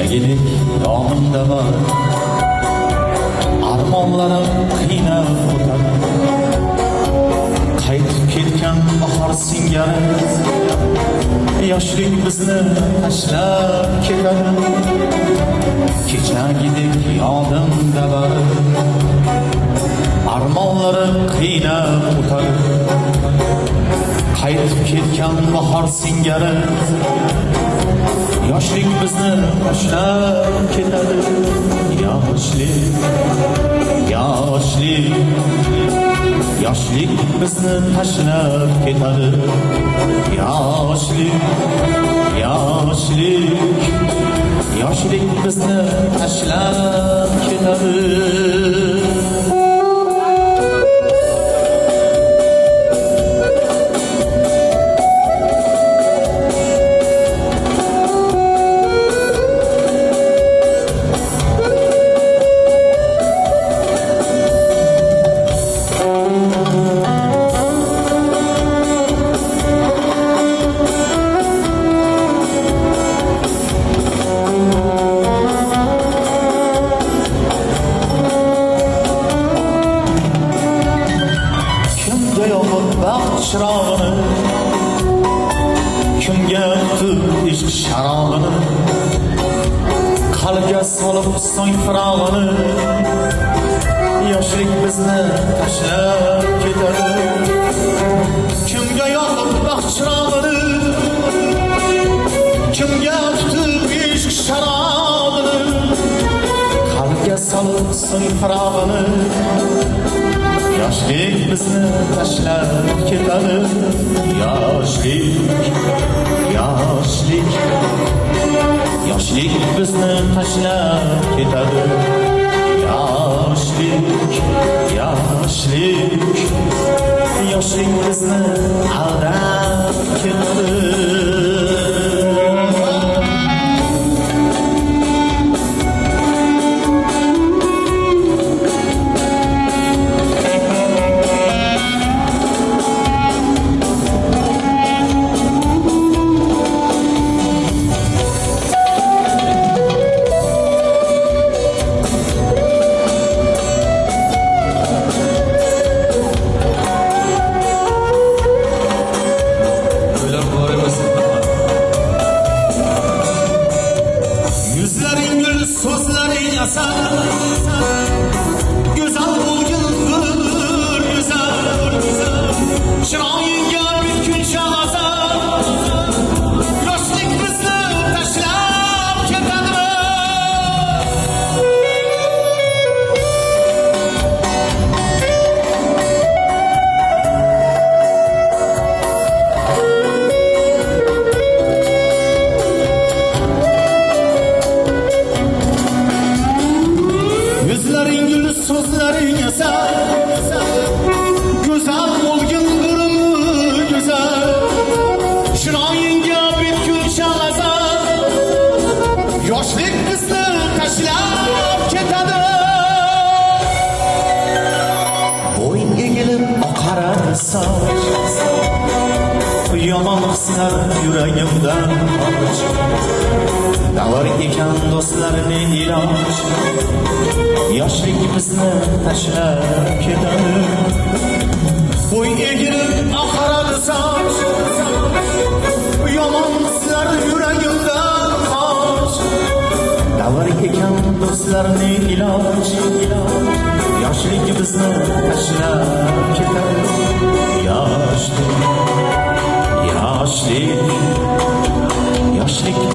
kechagidek yonimda bor, armonlarim qiynab o'tadi. Qaytib ketgan bahor singari yoshlik bizni tashlab ketadi. Kechagidek yonimda bor, armonlarim qiynab o'tadi. Qaytib ketgan bahor singari yoshlik bizni tashlab ketadi. Yoshlik, yoshlik, yoshlik bizni tashlab ketadi. Yoshlik, yoshlik, yoshlik bizni tashlab ketadi. Çırağını, kimga uqtib ishq sharobini, qalbga solib so'ng firog'ini. Yoshlik bizni tashlab ketadi. Kimga yoqib baxt chirog'ini, kimga uqtib ishq sharobini, qalbga solib so'ng firog'ini. Yoshlik bizni tashlab ketadi. Yoshlik, yoshlik, yoshlik bizni tashlab ketadi. Yoshlik, yoshlik, yoshlik bizni aldab ketadi. Sözlerin yasar, güzel bulgundur güzel, şirayinga bütün şahazar, yoshlik bizni tashlab ketadi. Sözlerin yasar, güzel bulgundur güzel, şirayinga bütün şahazar, yoshlik bizni tashlab ketadi. Bo'yin egilib oqaradi soch, yomon hislar yuragimdan qoch. Davr ekan do'stlarni iloj, yoshlik bizni tashlab ketadi. Bo'y egilib oqaradi soch, yomon hislar yuragimdan qoch. Davr ekan do'stlarni iloj, yoshlik bizni tashlab ketadi. Yoshlik, yoshlik, yoshlik